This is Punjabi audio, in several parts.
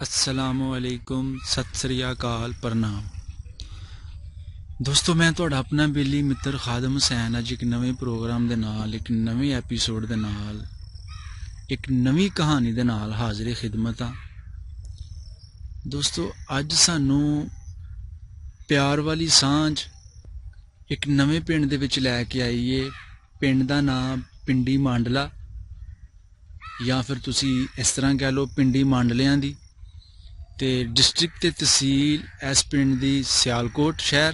अस्सलामुअलैकुम, सत श्री अकाल, प्रणाम दोस्तों। मैं तुहाडा अपना बेली मित्र खादम हुसैन अज एक नवे प्रोग्राम दे नाल, एक नवे एपीसोड दे नाल, एक नवी कहानी दे नाल हाज़िर खिदमत आ। दोस्तों अज सानू प्यार वाली सांझ एक नवे पिंड दे विच लैके आई है। पिंड दा नाम पिंडी मांडला, या फिर तुसी इस तरह कह लो पिंडी मांडलियां दी। ते डिस्ट्रिक्ट ते तहसील इस पिंड दी सियालकोट शहर।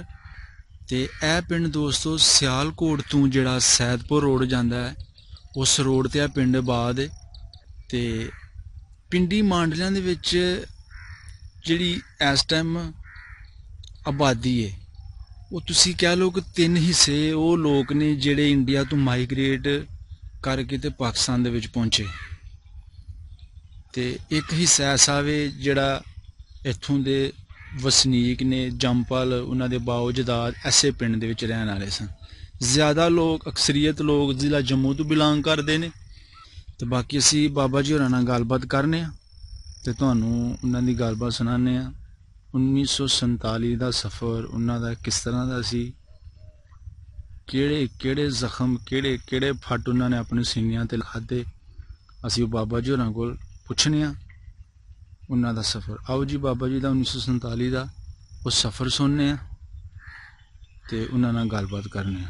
ते यह पिंड दोस्तों सियालकोट तो जिहड़ा सैदपुर रोड जांदा है, उस रोड ते पिंड बाद है। ते पिंडी मांडलियां दे विच जिहड़ी इस टाइम आबादी है, वो तुसी कह लो कि 3 हिस्से वो लोग ने जिहड़े इंडिया तो माइग्रेट करके ते पाकिस्तान दे विच पहुंचे। ते एक हिस्सा ऐसा वे जिहड़ा इत्थों दे वसनीक ने, जंपल उन्हां दे बाओजदाद ऐसे पिंड दे विच रहन वाले सन। ज़्यादा लोग, अक्सरीयत लोग जिला जम्मू तो बिलोंग करते हैं। तो बाकी असी बाबा जी होरां नाल गलबात करने ते तुहानूं उन्हां दी गलबात सुनाने। 1947 दा सफ़र उन्हां दा किस तरह दा सी, केड़े केड़े जख्म, केड़े केड़े फट उन्हां ने अपने सीनियां ते खाधे, असी बाबा जी होरां कोल पुछने आ उन्हां दा सफ़र। आओ जी बाबा जी दा 1947 दा वो सफ़र सुनने ते उन्हां नाल गलबात करने।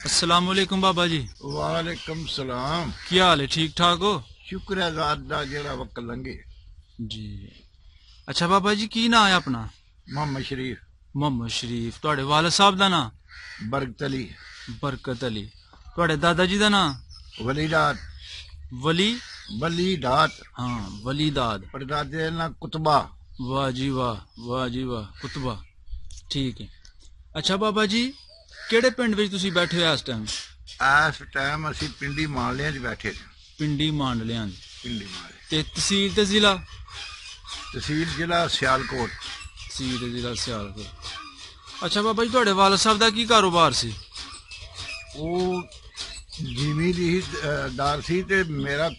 अस्सलाम वालेकुम बाबा जी। वालेकुम सलाम। की हाल है? ठीक ठाक हो? शुक्र है ज़ात दा जेड़ा वक्त लंघे जी। अच्छा बाबा जी, की नाम है अपना? मोहम्मद शरीफ। मोहम्मद शरीफ। तुहाडे वालिद साहब दा नाम? बरकत अली। बरकत अली। तुहाडे दादा जी दा नाम? वलीदात। वली दात। हाँ, वलीदाद। परदादे ना कुतबा। वाह जी वाह, वाह जी वाह, कुतबा। ठीक है। अच्छा बाबा जी, केड़े पिंड विच तुसी बैठे हो इस टाइम? इस टाइम असी पिंडी मांडलियां च बैठे थे। पिंडी मांडलियां। पिंडी मांडले ते तहसील ते जिला? तहसील जिला सियालकोट। तहसील ते जिला सियालकोट। अच्छा बाबा जी, तुहाडे वालिद साहब दा की कारोबार सी? वो जिमी दी दार सी ते मेरा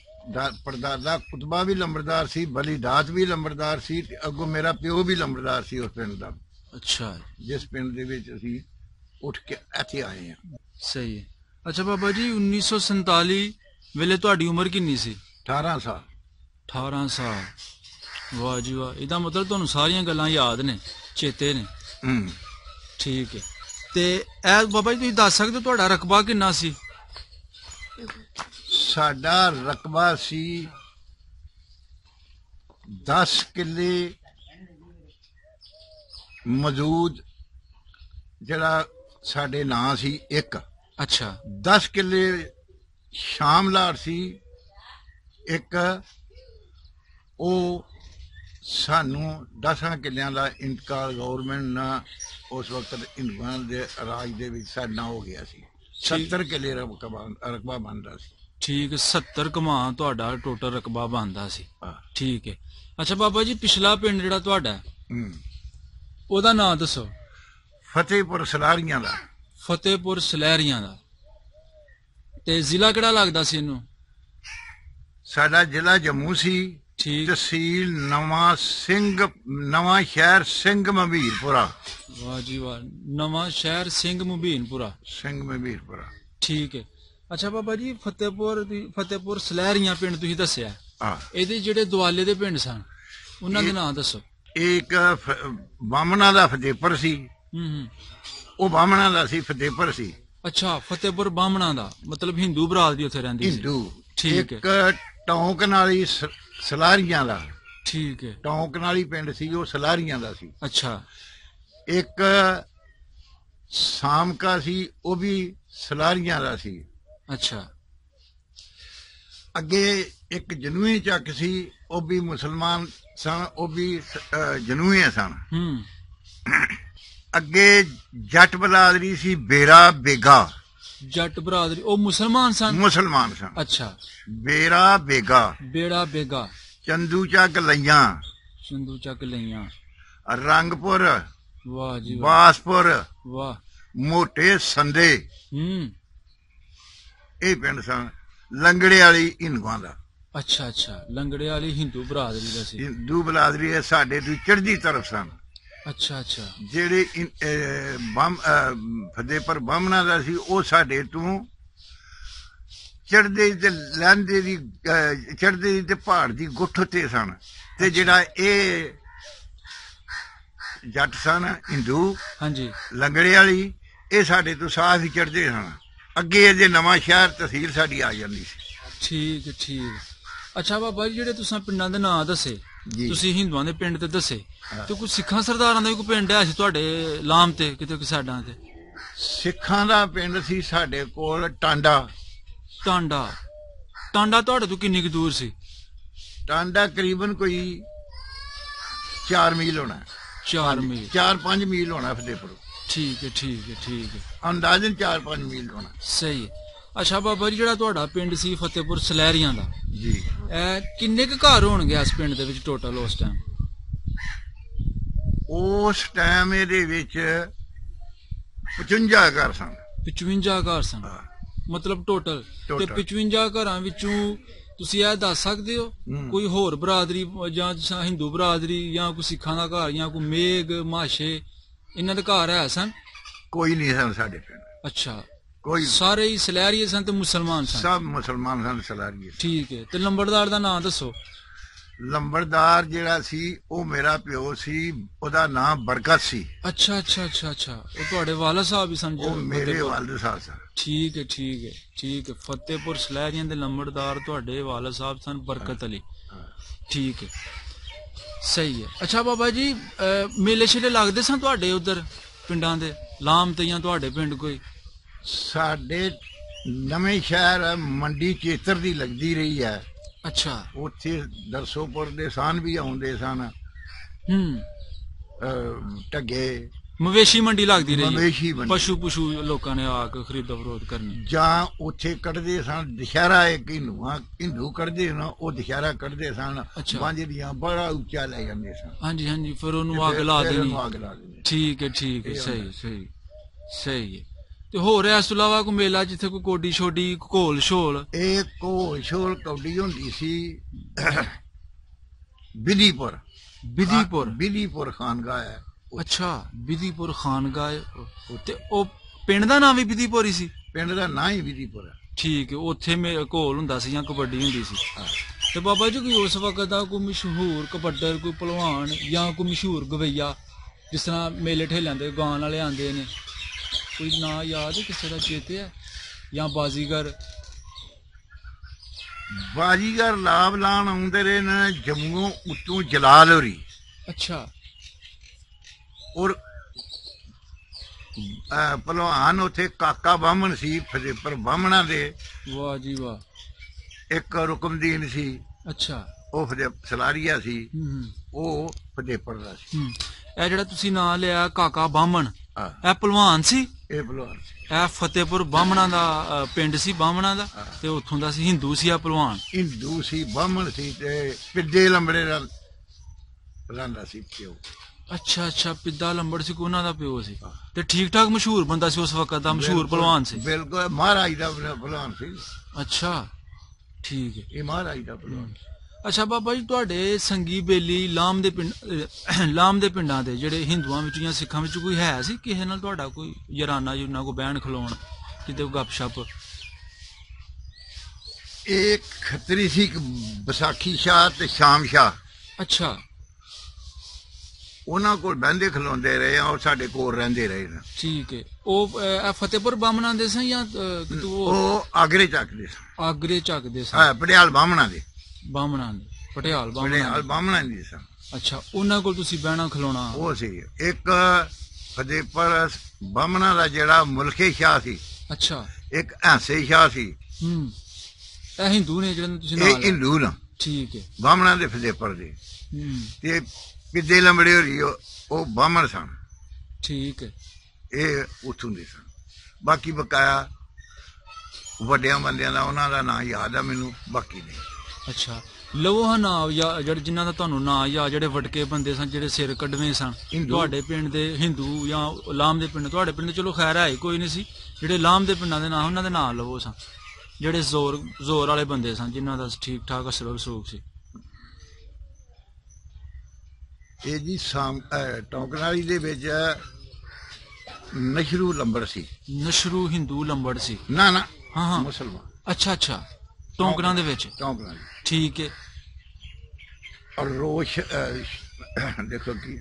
परदादा कुतबा भी लंबरदार सी, वलीदात भी लंबरदार सी, अगों मेरा प्यो भी लंबरदार सी उस पिंड दा। अच्छा, जिस पिंड दे विच असी उठ के इत्थे आए हैं। सही है। अच्छा बाबा जी, 1947 वेले तुहाडी उम्र किन्नी सी? 18 साल। 18 साल। वाह जी वाह, इहदा मतलब तुहानूं सारियां गल्लां याद ने, चेते ने। ठीक है। ते ऐ बाबा जी तुसीं दस सकदे हो तुहाडा रकबा किन्ना सी? साडा रकबा सी 10 किले मौजूद, जड़ा साडे नां सी एक। अच्छा। 10 किले शामलाट सी एक। ओ सानू 10 किलियां दा इंतकाल गवर्नमेंट ना उस वक्त हिंदुआं दे राज दे विच साडा हो गया सी। 70 किले रकबा बनदा सी। ठीक है, 70 कमा तुहाडा टोटल रकबा बनदा सी। ठीक है। अच्छा बाबा जी, पिछला पिंड जिहड़ा तुहाडा ओहदा नाम दसो। फतेहपुर सलारियां दा। फतेहपुर सलैरियां दा। ते जिला केड़ा लगदा सी इनू? साडा जिला जम्मू सी। ठीक। तहसील नवां शहर सिंह मबीरपुरा। वाह जी वाह, नवां शहर सिंह मुबीनपुरा। सिंह मबीरपुरा। ठीक है। अच्छा बाबा जी, फतेहपुर सलैरियां पिंड तुसीं दस्सिया, एहदे जेहड़े दुआले दे पिंड सन उन्हां दे नाम दसो। एक बामना दा फतेहपुर सी। ਉਹ ਬਾਹਮਣਾ ਦਾ ਸੀ, ਫਤਿਹਪੁਰ ਸੀ। अच्छा, फतेहपुर बामणा दा मतलब हिंदू बरादरी उत्थे रहिंदी सी। हिंदू। ठीक है। एक टौंक नाली सलारियां दा। ठीक है। टौंक नाली पिंड सी, ਉਹ ਸਲਾਰੀਆਂ ਦਾ ਸੀ। अच्छा। ਇੱਕ ਸਾਮਕਾ ਸੀ, ਉਹ ਵੀ ਸਲਾਰੀਆਂ ਦਾ ਸੀ। अच्छा। ਅੱਗੇ ਇੱਕ ਜਨੂਏ ਚੱਕ ਸੀ, ਉਹ ਵੀ ਮੁਸਲਮਾਨ ਸਨ, ਉਹ ਵੀ ਜਨੂਏ ਸਨ। ਅੱਗੇ ਜੱਟ ਬਰਾਦਰੀ ਸੀ, बेरा बेगा। जट बरादरी ओ मुसलमान सन? मुसलमान सन। अच्छा। बेरा बेगा। बेड़ा बेगा। चंदू चक लइयां। चंदू चक लइयां। रंगपुर। वाह जी वाह। बासपुर। वाह। मोटे संदे। ये पिंड सन। लंगड़े वाली हिंदुआं दा। ਅੱਛਾ ਅੱਛਾ, ਲੰਗੜੇ ਵਾਲੀ ਹਿੰਦੂ ਬਰਾਦਰੀ ਦਾ ਸੀ। ਹਿੰਦੂ ਬਰਾਦਰੀ ਇਹ ਸਾਡੇ ਤੋਂ ਚੜ੍ਹਦੀ ਤਰਫ ਸਨ। ਅੱਛਾ ਅੱਛਾ ਜਿਹੜੇ ਫਤਿਹਪੁਰ ਬਾਹਮਣਾ ਦਾ ਸੀ ਉਹ ਸਾਡੇ ਤੋਂ ਚੜ੍ਹਦੇ ਤੇ ਲਹਿੰਦੇ ਦੀ ਚੜ੍ਹਦੇ ਤੇ ਪਹਾੜ ਦੀ ਗੁੱਠ ਤੇ ਸਨ। ਤੇ ਜਿਹੜਾ ਇਹ ਜੱਟ ਸਨ ਹਿੰਦੂ ਹਾਂਜੀ ਲੰਗੜੇ ਵਾਲੀ, ਇਹ ਸਾਡੇ ਤੋਂ ਸਾਹ ਹੀ ਚੜ੍ਹਦੇ ਸਨ। ਅੱਗੇ ਇਹਦੇ ਨਵਾਂ ਸ਼ਹਿਰ ਤਹਿਸੀਲ ਸਾਡੀ ਆ ਜਾਂਦੀ ਸੀ। ਠੀਕ ਠੀਕ। ਅੱਛਾ ਬਾਬਾ ਜੀ, ਜਿਹੜੇ ਤੁਸੀਂ ਪਿੰਡਾਂ ਦੇ ਨਾਂ ਦੱਸੇ, ਜੀ। ਤੁਸੀਂ ਹਿੰਦੂਆਂ ਦੇ ਪਿੰਡ ਤੇ ਦੱਸੇ, ਤੇ ਕੋਈ ਸਿੱਖਾਂ ਸਰਦਾਰਾਂ ਦਾ ਵੀ ਕੋਈ ਪਿੰਡ ਹੈ ਸੀ ਤੁਹਾਡੇ ਲਾਮ ਤੇ ਕਿਤੇ ਸਾਈਡਾਂ ਤੇ? ਸਿੱਖਾਂ ਦਾ ਪਿੰਡ ਸੀ ਸਾਡੇ ਕੋਲ ਟਾਂਡਾ। ਟਾਂਡਾ? ਟਾਂਡਾ ਤੁਹਾਡੇ ਤੋਂ ਕਿੰਨੀ ਕੁ ਦੂਰ ਸੀ? ਟਾਂਡਾ ਕਰੀਬਨ ਕੋਈ 4 ਮੀਲ ਹੋਣਾ। 4 ਮੀਲ? 4-5 ਮੀਲ ਹੋਣਾ ਫਤਿਹਪੁਰ। ਠੀਕ ਹੈ ਠੀਕ ਹੈ ਠੀਕ ਹੈ, ਅੰਦਾਜ਼ਨ 4-5 ਮੀਲ ਹੋਣਾ। ਸਹੀ ਹੈ। ਅੱਛਾ ਬਾਬਾ ਜੀ, ਜਿਹੜਾ ਤੁਹਾਡਾ ਪਿੰਡ ਸੀ ਫਤਿਹਪੁਰ ਸਲੈਰੀਆਂ ਦਾ, ਜੀ, ਇਹ ਕਿੰਨੇ ਕੁ ਘਰ ਹੋਣਗੇ ਇਸ ਪਿੰਡ ਦੇ ਵਿੱਚ ਟੋਟਲ ਉਸ ਟਾਈਮ? ਉਸ ਟਾਈਮ ਇਹਦੇ ਵਿੱਚ 55 ਘਰ ਸਨ। 55 ਘਰ ਸਨ ਮਤਲਬ ਟੋਟਲ? ਤੇ 55 ਘਰਾਂ ਵਿੱਚੋਂ ਤੁਸੀਂ ਇਹ ਦੱਸ ਸਕਦੇ ਹੋ ਕੋਈ ਹੋਰ ਬਰਾਦਰੀ ਜਾਂ ਹਿੰਦੂ ਬਰਾਦਰੀ ਜਾਂ ਕੋਈ ਸਿੱਖਾਂ ਦਾ ਘਰ ਜਾਂ ਕੋਈ ਮੇਘ ਮਾਸ਼ੇ ਇਹਨਾਂ ਦੇ ਘਰ ਹੈ ਸਨ? ਕੋਈ ਨਹੀਂ ਸਨ ਸਾਡੇ ਪਿੰਡ। ਅੱਛਾ, ਕੋਈ ਸਾਰੇ ਹੀ ਸਲੈਰੀਏ ਸਨ ਤੇ ਮੁਸਲਮਾਨ ਸਨ? ਸਭ ਮੁਸਲਮਾਨ ਸਨ, ਸਲਾਰੀਏ। ਠੀਕ ਹੈ। ਤੇ ਲੰਬੜਦਾਰ ਦਾ ਨਾਮ ਦੱਸੋ। ਲੰਬੜਦਾਰ ਜਿਹੜਾ ਸੀ ਉਹ ਮੇਰਾ ਪਿਓ ਸੀ, ਉਹਦਾ ਨਾਮ ਬਰਕਤ ਸੀ। ਅੱਛਾ ਅੱਛਾ ਅੱਛਾ ਅੱਛਾ, ਉਹ ਤੁਹਾਡੇ ਵਾਲਾ ਸਾਹਿਬ ਹੀ ਸਨ? ਉਹ ਮੇਰੇ ਵਾਲਦ ਸਾਹਿਬ ਸਨ। ਠੀਕ ਹੈ ਠੀਕ ਹੈ ਠੀਕ ਹੈ। ਫਤਿਹਪੁਰ ਸਲੈਰੀਆਂ ਦੇ ਲੰਬੜਦਾਰ ਤੁਹਾਡੇ ਵਾਲਾ ਸਾਹਿਬ ਸਨ ਬਰਕਤ ਅਲੀ। ਠੀਕ ਹੈ, ਸਹੀ ਹੈ। ਅੱਛਾ ਬਾਬਾ ਜੀ, ਮੇਲੇ ਛੇਲੇ ਲੱਗਦੇ ਸਨ ਤੁਹਾਡੇ ਉਧਰ ਪਿੰਡਾਂ ਦੇ ਲਾਮ ਤੇ ਜਾਂ ਤੁਹਾਡੇ ਪਿੰਡ ਕੋਈ? ਸਾਡੇ ਨਵੇਂ ਸ਼ਹਿਰ ਮੰਡੀ ਚੇਤਰ ਦੀ ਲੱਗਦੀ ਰਹੀ ਹੈ। ਅੱਛਾ, ਉੱਥੇ ਦਰਸੋਪੁਰ ਦੇ ਸਾਨ ਵੀ ਆਉਂਦੇ ਸਨ। ਢੱਗੇ ਮਵੇਸ਼ੀ ਮੰਡੀ ਲੱਗਦੀ ਰਹੀ? ਮਵੇਸ਼ੀ ਮੰਡੀ, ਪਸ਼ੂ ਪਸ਼ੂ ਲੋਕਾਂ ਨੇ ਆ ਕੇ ਖਰੀਦੋ ਫਰੋਖਤ ਕਰਨੀ। ਜਾਂ ਉੱਥੇ ਕੱਢਦੇ ਸਨ ਦੁਸ਼ਹਿਰਾ, ਇੱਕ ਹਿੰਦੂ ਕੱਢਦੇ ਸਨ, ਉਹ ਦੁਸ਼ਹਿਰਾ ਕੱਢਦੇ ਸਨ। ਪੰਜ ਦੀਆਂ ਬੜਾ ਉੱਚਾ ਲੈ ਜਾਂਦੇ ਸਨ। ਹਾਂਜੀ ਹਾਂਜੀ, ਫਿਰ ਉਹਨੂੰ ਅੱਗ ਲਾ ਦੇਣੀ। ਠੀਕ ਹੈ ਠੀਕ ਹੈ, ਸਹੀ ਸਹੀ ਸਹੀ ਹੈ। ਤੇ ਹੋਰ ਇਸ ਤੋਂ ਇਲਾਵਾ ਕੋਈ ਮੇਲਾ ਜਿੱਥੇ ਕੋਈ ਕੋਡੀ ਛੋਡੀ ਘੋਲ ਛੋਲ? ਇਹ ਘੋਲ ਛੋਲ ਕੌਡੀ ਹੁੰਦੀ ਸੀ ਬਿਧੀਪੁਰ। ਬਿਧੀਪੁਰ? ਬਿਧੀਪੁਰ ਖਾਨਗਾਹ ਹੈ। ਅੱਛਾ, ਬਿਧੀਪੁਰ ਖਾਨਗਾਹ। ਤੇ ਉਹ ਪਿੰਡ ਦਾ ਨਾਮ ਵੀ ਬਿਧੀਪੁਰ ਹੀ ਸੀ? ਪਿੰਡ ਦਾ ਨਾਂ ਹੀ ਬਿਧੀਪੁਰ ਹੈ। ਠੀਕ ਹੈ। ਉੱਥੇ ਘੋਲ ਹੁੰਦਾ ਸੀ ਜਾਂ ਕਬੱਡੀ ਹੁੰਦੀ ਸੀ? ਤੇ ਬਾਬਾ ਜੀ, ਕੋਈ ਉਸ ਵਕਤ ਦਾ ਕੋਈ ਮਸ਼ਹੂਰ ਕਬੱਡਰ, ਕੋਈ ਭਲਵਾਨ ਜਾਂ ਕੋਈ ਮਸ਼ਹੂਰ ਗਵਈਆ, ਜਿਸ ਤਰ੍ਹਾਂ ਮੇਲੇ ਠੇਲਿਆਂ ਦੇ ਗਾਣ ਵਾਲੇ ਆਉਂਦੇ ਨੇ, ਕੋਈ ਨਾਂ ਯਾਦ ਹੈ ਕਿਸੇ ਦਾ, ਚੇਤੇ ਹੈ? ਜਾਂ ਬਾਜ਼ੀਗਰ? ਬਾਜ਼ੀਗਰ ਲਾਭ ਲਾਣ ਆਉਂਦੇ ਰਹੇ ਨੇ ਜੰਮੂ ਉੱਤੋਂ ਜਲਾਲ ਹੋਰੀ। ਅੱਛਾ। ਔਰ ਭਲਵਾਨ ਉੱਥੇ ਕਾਕਾ ਬਾਹਮਣ ਸੀ ਫਤਿਹਪੁਰ ਬਾਹਮਣਾ ਦੇ। ਵਾਹ ਜੀ ਵਾਹ। ਇੱਕ ਰੁਕਮਦੀਨ ਸੀ। ਅੱਛਾ, ਉਹ ਸਲਾਰੀਆ ਸੀ। ਉਹ ਫਤਿਹਪੁਰ ਦਾ ਸੀ। ਇਹ ਜਿਹੜਾ ਤੁਸੀਂ ਨਾਂ ਲਿਆ ਕਾਕਾ ਬਾਹਮਣ, ਇਹ ਭਲਵਾਨ ਸੀ? ਇਹ ਭਲਵਾਨ ਸੀ। ਇਹ ਫਤਿਹਪੁਰ ਬਾਹਮਣਾ ਦਾ ਪਿੰਡ ਸੀ, ਬਾਹਮਣਾ ਦਾ, ਤੇ ਉੱਥੋਂ ਦਾ ਸੀ, ਹਿੰਦੂ ਸੀ ਆ ਭਲਵਾਨ? ਹਿੰਦੂ ਸੀ, ਬਾਹਮਣ ਸੀ, ਤੇ ਪਿੱਡੇ ਲੰਬੜੇ ਦਾ ਰਹਿੰਦਾ ਸੀ ਪਿਓ। ਅੱਛਾ ਅੱਛਾ, ਪਿੱਦਾ ਲੰਬੜ ਸੀ ਉਹਨਾਂ ਦਾ ਪਿਓ ਸੀ। ਤੇ ਠੀਕ ਠਾਕ ਮਸ਼ਹੂਰ ਬੰਦਾ ਸੀ ਉਸ ਵਕਤ ਦਾ, ਮਸ਼ਹੂਰ ਭਲਵਾਨ ਸੀ? ਬਿਲਕੁਲ, ਮਹਾਰਾਜ ਦਾ ਭਲਵਾਨ ਸੀ। ਅੱਛਾ, ਠੀਕ ਹੈ। ਇਹ ਮਹਾਰਾਜ ਦਾ ਭਲਵਾਨ। ਅੱਛਾ ਬਾਬਾ ਜੀ, ਤੁਹਾਡੇ ਸੰਗੀ ਬੇਲੀ ਲਾਮ ਦੇ ਪਿੰਡਾਂ ਦੇ ਜਿਹੜੇ ਹਿੰਦੂਆਂ ਵਿੱਚ ਜਾਂ ਸਿੱਖਾਂ ਵਿੱਚ ਕੋਈ ਹੈ ਸੀ ਕਿਸੇ ਨਾਲ ਤੁਹਾਡਾ ਕੋਈ ਯਾਰਾਨਾ ਜੁਨਾ, ਕੋਈ ਬਹਿਣ ਖਲੋਣ, ਕਿਤੇ ਕੋਈ ਗੱਪਸ਼ਪ? ਇਹ ਖੱਤਰੀ ਸੀ ਵਿਸਾਖੀ ਸ਼ਾਹ ਤੇ ਸ਼ਾਮ ਸ਼ਾਹ। ਅੱਛਾ, ਉਹਨਾਂ ਕੋਲ ਬਹਿੰਦੇ ਖਲੋਂਦੇ ਰਹੇ ਆ, ਉਹ ਸਾਡੇ ਕੋਲ ਰਹਿੰਦੇ ਰਹੇ ਨੇ। ਠੀਕ ਹੈ। ਉਹ ਫਤਿਹਪੁਰ ਬਾਹਮਣਾ ਦੇ ਸਨ ਜਾਂ ਉਹ ਆਗਰੇ ਚੱਕਦੇ ਸਨ? ਆਗਰੇ ਚੱਕਦੇ ਸਨ। ਹਾਂ, ਪਟਿਆਲ ਬਾਹਮਣਾ ਦੇ। ਬਾਹਮਣਾ ਦੇ, ਪਟਿਆਲ ਬਾਹਮਣਾ ਦੇ ਸਨ। ਅੱਛਾ, ਉਹਨਾਂ ਕੋਲ ਤੁਸੀਂ ਬਹਿਣਾ ਖਲੋਣਾ? ਉਹ ਸੀ ਇੱਕ ਫਤਿਹਪੁਰ ਬਾਹਮਣਾ ਦਾ ਜਿਹੜਾ ਮੁਲਕੇ ਸ਼ਾਹ ਸੀ। ਅੱਛਾ। ਇੱਕ ਹਾਸੇ ਸ਼ਾਹ ਸੀ। ਇਹ ਹਿੰਦੂ ਨੇ ਜਿਹੜੇ ਤੁਸੀਂ ਇਹ ਹਿੰਦੂ ਨਾ? ਠੀਕ ਹੈ। ਬਾਹਮਣਾ ਦੇ ਫਤਿਹਪੁਰ ਦੇ। ਤੇ ਪਿੱਦੇ ਲੰਬੜੇ ਹੋਰੀ ਉਹ ਬਾਹਮਣ ਸਨ। ਠੀਕ ਹੈ। ਇਹ ਉੱਥੋਂ ਦੇ ਸਨ। ਬਾਕੀ ਬਕਾਇਆ ਵੱਡਿਆਂ ਬੰਦਿਆਂ ਦਾ ਉਹਨਾਂ ਦਾ ਨਾਂ ਯਾਦ ਆ ਮੈਨੂੰ, ਬਾਕੀ ਨਹੀਂ। ਅੱਛਾ, ਲਵੋ ਨਾਂ ਜਿਹੜੇ ਜਿਨ੍ਹਾਂ ਦਾ ਤੁਹਾਨੂੰ ਨਾਂ ਜਾਂ ਜਿਹੜੇ ਵਟਕੇ ਬੰਦੇ ਸਨ, ਜਿਹੜੇ ਸਿਰ ਕੱਢਵੇਂ ਸਨ ਤੁਹਾਡੇ ਪਿੰਡ ਦੇ, ਹਿੰਦੂ ਜਾਂ ਲਾਮ ਦੇ ਪਿੰਡ? ਤੁਹਾਡੇ ਪਿੰਡ ਚਲੋ ਖੈਰ ਹੈ ਕੋਈ ਨਹੀਂ ਸੀ, ਜਿਹੜੇ ਲਾਮ ਦੇ ਪਿੰਡਾਂ ਦੇ ਨਾਂ ਉਹਨਾਂ ਦੇ ਨਾਂ ਲਵੋ ਸਨ। ਜਿਹੜੇ ਜ਼ੋਰ ਵਾਲੇ ਬੰਦੇ ਸਨ ਜਿਨ੍ਹਾਂ ਦਾ ਠੀਕ ਠਾਕ ਅਸਰ ਰਸੂਖ ਸੀ? ਇਹ ਜੀ ਟੌਂਕਨਾਲੀ ਦੇ ਵਿੱਚ ਨਸ਼ਰੂ ਲੰਬੜ ਸੀ। ਨਸ਼ਰੂ ਹਿੰਦੂ ਲੰਬੜ ਸੀ? ਨਾ ਨਾ, ਹਾਂ ਹਾਂ, ਮੁਸਲਮਾਨ। ਅੱਛਾ ਅੱਛਾ, ਟੌਂਕਰਾਂ ਦੇ ਵਿੱਚ? ਟੌਂਕਨਾਲੀ, ਠੀਕ ਹੈ। ਔਰ ਰੋਸ਼ ਦੇਖੋ ਕੀ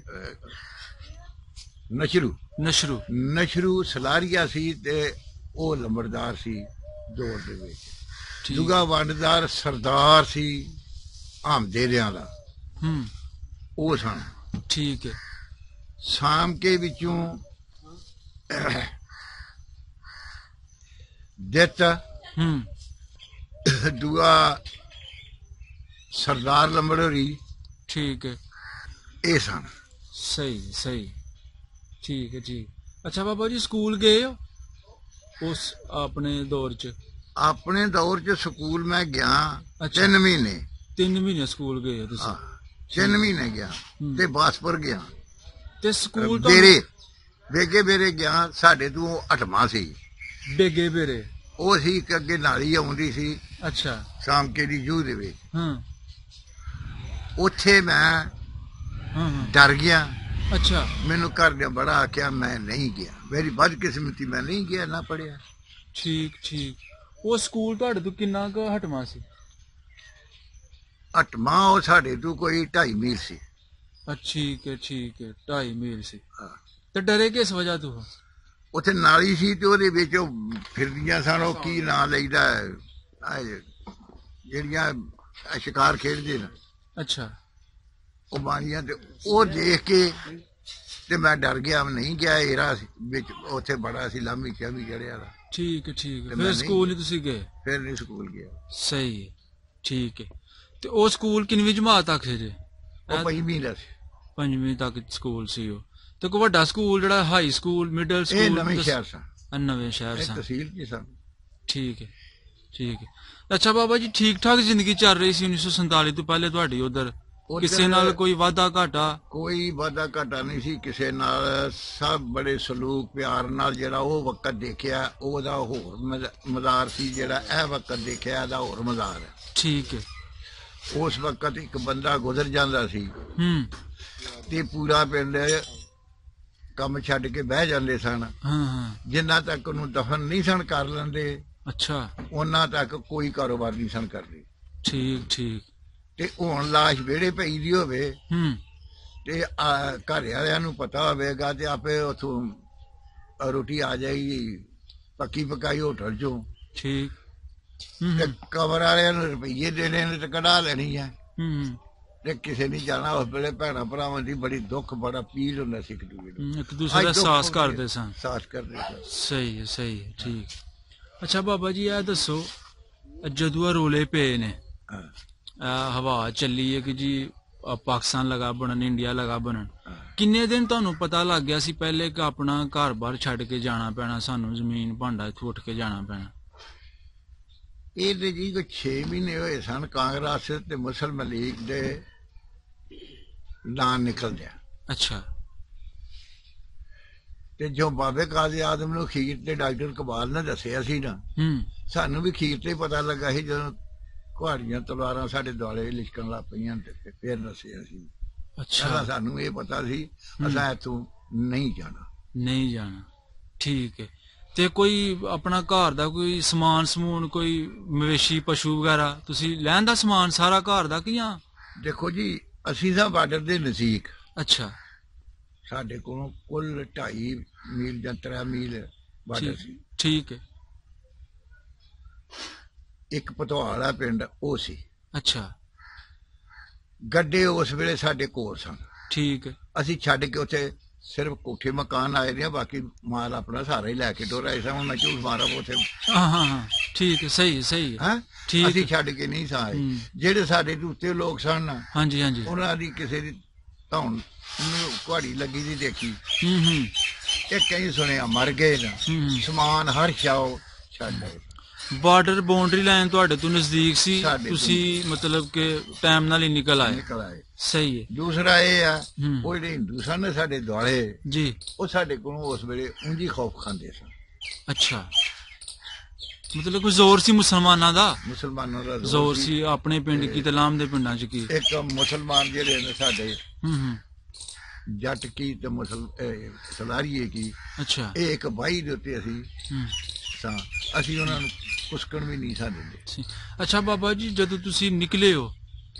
ਨਸ਼ਰੂ ਨਸ਼ਰੂ ਸਲਾਰੀਆ ਸੀ ਤੇ ਉਹ ਲੰਬੜਦਾਰ ਸੀ ਦੌਰ ਦੇ ਵਿੱਚ। ਠੀਕ। ਦੁਗਾ ਵੰਡਦਾਰ ਸਰਦਾਰ ਸੀ ਆਮਦੇਰਿਆਂ ਦਾ, ਉਹ ਸਨ। ਠੀਕ ਹੈ। ਸਾਮ ਕੇ ਵਿੱਚੋਂ ਦਿੱਤ ਦੁਆ ਸਰਦਾਰ ਲੰਬੜੋਰੀ। ਠੀਕ ਹੈ। ਇਹ ਸਨ। ਸਹੀ ਸਹੀ, ਠੀਕ ਹੈ ਜੀ। ਅੱਛਾ ਬਾਬਾ ਜੀ, ਸਕੂਲ ਗਏ ਹੋ ਉਸ ਆਪਣੇ ਦੌਰ ਚ? ਆਪਣੇ ਦੌਰ ਚ ਸਕੂਲ ਮੈਂ ਗਿਆ ਅੱਛਾ। 3 ਮਹੀਨੇ। 3 ਮਹੀਨੇ ਸਕੂਲ ਗਏ ਹੋ ਤੁਸੀਂ? 3 ਮਹੀਨੇ ਗਿਆ ਤੇ ਬਾਸਪੁਰ ਗਿਆ ਤੇ ਸਕੂਲ ਬੇਰੇ ਵੇਗੇ ਬੇਰੇ ਗਿਆ। ਸਾਡੇ ਤੋਂ 8ਵਾਂ ਸੀ। ਬੇਗੇ ਬੇਰੇ ਉਹ ਸੀ ਇੱਕ ਅੱਗੇ ਨਾਲੀ ਆਉਂਦੀ ਸੀ। ਅੱਛਾ। ਸਾਮਕੇ ਦੀ ਜੂਹ ਦੇ ਵਿੱਚ। ਹਾਂ। ਉੱਥੇ ਮੈਂ ਹਾਂ। ਡਰ ਗਿਆ। ਅੱਛਾ। ਮੈਨੂੰ ਘਰ ਨੇ ਬੜਾ ਆਖਿਆ, ਮੈਂ ਨਹੀਂ ਗਿਆ। ਮੇਰੀ ਬਦਕਿਸਮਤੀ, ਮੈਂ ਨਹੀਂ ਗਿਆ, ਨਾ ਪੜਿਆ। ਠੀਕ ਠੀਕ। ਉਹ ਸਕੂਲ ਤੁਹਾਡੇ ਤੋਂ ਕਿੰਨਾ ਕੁ ਹਟਵਾ ਸੀ? 8ਵਾਂ ਉਹ ਸਾਡੇ ਤੋਂ ਕੋਈ 2.5 ਮੀਲ ਸੀ। ਠੀਕ ਹੈ ਠੀਕ ਹੈ, 2.5 ਮੀਲ ਸੀ। ਤੇ ਡਰੇ ਕਿਸ ਵਜ੍ਹਾ ਤੋਂ? ਉੱਥੇ ਨਾਲੀ ਸੀ ਤੇ ਉਹਦੇ ਵਿੱਚ ਉਹ ਫਿਰਦੀਆਂ ਸਨ, ਉਹ ਕੀ ਨਾਂ ਲਈਦਾ ਜਿਹੜੀਆਂ ਸ਼ਿਕਾਰ ਖੇਡਦੇ ਨੇ। ਅੱਛਾ। ਉਹ ਬਾਣੀਆਂ ਤੇ ਉਹ ਦੇਖ ਕੇ ਤੇ ਮੈਂ ਡਰ ਗਿਆ, ਨਹੀਂ ਗਿਆ। ਏਰਾ ਵਿੱਚ ਉੱਥੇ ਬੜਾ ਸੀ, ਲਾਮੀ ਚਾਮੀ ਜੜਿਆ ਦਾ। ਠੀਕ ਹੈ ਠੀਕ ਹੈ। ਫਿਰ ਸਕੂਲ ਨਹੀਂ ਤੁਸੀਂ ਗਏ? ਫਿਰ ਨਹੀਂ ਸਕੂਲ ਗਿਆ। ਸਹੀ ਹੈ, ਠੀਕ ਹੈ। ਤੇ ਉਹ ਸਕੂਲ ਕਿੰਨਵੀਂ ਜਮਾਤ ਤੱਕ ਸੀ ਜੇ? ਉਹ 5ਵੀਂ ਦਾ ਸੀ। 5ਵੀਂ ਤੱਕ ਸਕੂਲ ਸੀ ਉਹ। ਤੇ ਕੋਈ ਵੱਡਾ ਸਕੂਲ ਜਿਹੜਾ ਹਾਈ ਸਕੂਲ, ਮਿਡਲ ਸਕੂਲ? ਇਹ ਨਵੇਂ ਸ਼ਹਿਰ ਸਨ। ਨਵੇਂ ਸ਼ਹਿਰ ਸਨ, ਤਹਿਸੀਲ ਚ ਸਨ। ਠੀਕ ਹੈ ਠੀਕ ਹੈ। ਅੱਛਾ ਬਾਬਾ ਜੀ, ਠੀਕ ਠਾਕ ਜ਼ਿੰਦਗੀ ਚੱਲ ਰਹੀ ਸੀ 1947 ਤੋਂ ਪਹਿਲੇ ਤੁਹਾਡੀ ਉਧਰ? ਕਿਸੇ ਨਾਲ ਕੋਈ ਵਾਧਾ ਘਾਟਾ? ਕੋਈ ਵਾਧਾ ਘਾਟਾ ਨਹੀਂ ਸੀ ਕਿਸੇ ਨਾਲ। ਸਭ ਬੜੇ ਸਲੂਕ ਪਿਆਰ ਨਾਲ। ਜਿਹੜਾ ਉਹ ਵਕਤ ਦੇਖਿਆ ਉਹਦਾ ਹੋਰ ਮਜ਼ਾਰ ਸੀ, ਜਿਹੜਾ ਇਹ ਵਕਤ ਦੇਖਿਆ ਇਹਦਾ ਹੋਰ ਮਜ਼ਾਰ ਹੈ। ਠੀਕ ਹੈ। ਉਸ ਵਕਤ ਇੱਕ ਬੰਦਾ ਗੁਜ਼ਰ ਜਾਂਦਾ ਸੀ ਤੇ ਪੂਰਾ ਪਿੰਡ ਕੰਮ ਛੱਡ ਕੇ ਬਹਿ ਜਾਂਦੇ ਸਨ। ਜਿੰਨਾ ਤੱਕ ਉਹਨੂੰ ਦਫਨ ਨਹੀਂ ਸਨ ਕਰ ਲੈਂਦੇ, ਅੱਛਾ, ਉਹਨਾਂ ਤੱਕ ਕੋਈ ਕਾਰੋਬਾਰ ਨਹੀਂ ਸਨ ਕਰਦੇ। ਠੀਕ ਠੀਕ। ਤੇ ਹੁਣ ਲਾਸ਼ ਵਿਹੜੇ ਪਈ ਦੀ ਹੋਵੇ ਤੇ ਘਰ ਵਾਲਿਆਂ ਨੂੰ ਪਤਾ ਹੋਵੇਗਾ ਤੇ ਆਪੇ ਉਥੋਂ ਰੋਟੀ ਆ ਜਾਏਗੀ ਪੱਕੀ ਪਕਾਈ ਹੋਟਲ ਚੋਂ। ਠੀਕ। ਤੇ ਕਬਰ ਵਾਲਿਆਂ ਨੂੰ ਰੁਪਈਏ ਦੇਣੇ ਨੇ ਤੇ ਕਢਾ ਲੈਣੀ ਹੈ। ਤੇ ਕਿਸੇ ਨੇ ਜਾਣਾ ਉਸ ਵੇਲੇ ਭੈਣਾਂ ਭਰਾਵਾਂ ਦੀ ਬੜੀ ਦੁੱਖ, ਬੜਾ ਪੀੜ ਹੁੰਦਾ ਸੀ ਇੱਕ ਦੂਜੇ ਦਾ ਸਾਥ ਕਰਦੇ ਸਨ। ਸਾਥ ਕਰਦੇ ਸਨ। ਸਹੀ ਹੈ ਸਹੀ ਹੈ, ਠੀਕ। ਅੱਛਾ ਬਾਬਾ ਜੀ, ਇਹ ਦੱਸੋ ਜਦੋਂ ਰੋਲੇ ਪਏ ਨੇ, ਹਵਾ ਚੱਲੀ ਹੈ ਕਿ ਜੀ ਪਾਕਿਸਤਾਨ ਲਗਾ ਬਣਨ, ਇੰਡੀਆ ਲਗਾ ਬਣਨ, ਕਿੰਨੇ ਦਿਨ ਤੁਹਾਨੂੰ ਪਤਾ ਲੱਗ ਗਿਆ ਸੀ ਪਹਿਲੇ ਕਿ ਆਪਣਾ ਘਰ ਬਾਹਰ ਛੱਡ ਕੇ ਜਾਣਾ ਪੈਣਾ, ਸਾਨੂੰ ਜ਼ਮੀਨ ਭਾਂਡਾ ਇੱਥੋਂ ਉੱਠ ਕੇ ਜਾਣਾ ਪੈਣਾ? ਇਹ ਤੇ ਜੀ ਕੋਈ 6 ਮਹੀਨੇ ਹੋਏ ਸਨ ਕਾਂਗਰਸ ਤੇ ਮੁਸਲਿਮ ਲੀਗ ਦੇ ਨਾਂ ਨਿਕਲਦਿਆ। ਅੱਛਾ। ਤੇ ਜੋ ਬਾਬੇ ਕਾਜ਼ੀ ਆਜ਼ਮ ਨੂੰ ਖੀਰ ਤੇ ਡਾਕਟਰ ਕਬਾਲ ਨੇ ਦੱਸਿਆ ਸੀ ਨਾ, ਸਾਨੂੰ ਵੀ ਖੀਰ ਤੇ ਪਤਾ ਲੱਗਾ ਸੀ ਜਦੋਂ ਕੁਹਾੜੀਆਂ ਤਲਵਾਰਾਂ ਸਾਡੇ ਦੁਆਲੇ ਲਿਸ਼ਕਣ ਲੱਗ ਪਈਆਂ ਤੇ ਫਿਰ ਦੱਸਿਆ ਸੀ। ਅੱਛਾ। ਸਾਨੂੰ ਇਹ ਪਤਾ ਸੀ ਅਸਾਂ ਇੱਥੋਂ ਨਹੀਂ ਜਾਣਾ। ਠੀਕ ਹੈ। ਤੇ ਕੋਈ ਆਪਣਾ ਘਰ ਦਾ ਕੋਈ ਸਮਾਨ ਸਮੂਨ, ਕੋਈ ਮਵੇਸ਼ੀ ਪਸ਼ੂ ਵਗੈਰਾ ਤੁਸੀਂ ਲੈਣ ਦਾ ਸਮਾਨ ਸਾਰਾ ਘਰ ਦਾ ਕਿ ਜਾਂ? ਦੇਖੋ ਜੀ, ਅਸੀਂ ਤਾਂ ਬਾਰਡਰ ਦੇ ਨਜ਼ਦੀਕ। ਅੱਛਾ। ਸਾਡੇ ਕੋਲੋਂ ਕੁੱਲ 2.5 ਮੀਲ ਜਾਂ 3 ਮੀਲ ਬਾਰਡਰ ਸੀ। ਠੀਕ ਹੈ। ਇੱਕ ਪਤਵਾਲਾ ਪਿੰਡ ਉਹ ਸੀ। ਅੱਛਾ। ਗੱਡੇ ਉਸ ਵੇਲੇ ਸਾਡੇ ਕੋਲ ਸਨ। ਠੀਕ ਹੈ। ਅਸੀਂ ਛੱਡ ਕੇ ਉੱਥੇ ਸਿਰਫ ਕੋਠੇ ਮਕਾਨ ਆਏ ਨੇ, ਬਾਕੀ ਮਾਲ ਆਪਣਾ ਸਾਰਾ ਹੀ ਲੈ ਕੇ ਟੁਰ ਆਏ ਸਾਂ। ਮੈਂ ਝੂਠ ਮਾਰਾਂ ਉੱਥੇ। ਹਾਂ। ਠੀਕ ਹੈ, ਸਹੀ ਸਹੀ ਹੈ। ਠੀਕ। ਅਸੀਂ ਛੱਡ ਕੇ ਨਹੀਂ ਸਾਂ ਆਏ। ਜਿਹੜੇ ਸਾਡੇ ਉੱਤੇ ਲੋਕ ਸਨ, ਹਾਂਜੀ ਹਾਂਜੀ, ਉਹਨਾਂ ਦੀ ਕਿਸੇ ਦੀ ਧੌਣ ਕੁਹਾੜੀ ਲੱਗੀ ਦੀ ਦੇਖੀ ਤੇ ਕਈ ਸੁਣਿਆ ਮਰ ਗਏ ਨਾ, ਸਮਾਨ ਹਰ ਸ਼ਾਓ ਛੱਡ ਆਏ। ਬਾਰਡਰ ਬਾਉਂਡਰੀ ਲਾਈਨ ਤੁਹਾਡੇ ਤੋਂ ਨਜ਼ਦੀਕ ਸੀ, ਤੁਸੀਂ ਮਤਲਬ ਕਿ ਟਾਈਮ ਨਾਲ ਹੀ ਨਿਕਲ ਆਏ। ਸਹੀ ਹੈ। ਦੂਸਰਾ ਇਹ ਆ, ਉਹ ਜਿਹੜੇ ਹਿੰਦੂ ਸਨ ਸਾਡੇ ਦੁਆਲੇ ਜੀ, ਉਹ ਸਾਡੇ ਕੋਲੋਂ ਉਸ ਵੇਲੇ ਉਂਝ ਹੀ ਖੌਫ ਖਾਂਦੇ ਸਨ। ਅੱਛਾ। ਮਤਲਬ ਕੋਈ ਜ਼ੋਰ ਸੀ ਮੁਸਲਮਾਨਾਂ ਦਾ? ਮੁਸਲਮਾਨਾਂ ਦਾ ਜ਼ੋਰ ਸੀ ਆਪਣੇ ਪਿੰਡ ਕੀ ਤੇ ਲਾਮ ਦੇ ਪਿੰਡਾਂ 'ਚ ਕੀ? ਇੱਕ ਮੁਸਲਮਾਨ ਜਿਹੜੇ ਨੇ ਸਾਡੇ ਹੂੰ ਜੱਟ ਕੀ ਤੇ ਸਲਾਰੀਏ ਕੀ, ਅੱਛਾ ਇਹ ਇੱਕ ਬਾਈ ਦੇ ਉੱਤੇ ਅਸੀਂ ਹੂੰ ਸਾਂ। ਅਸੀਂ ਉਹਨਾਂ ਨੂੰ ਕੁਸਕਣ ਵੀ ਨਹੀਂ ਦਿੰਦੇ। ਅੱਛਾ ਬਾਬਾ ਜੀ, ਜਦੋਂ ਤੁਸੀਂ ਨਿਕਲੇ ਹੋ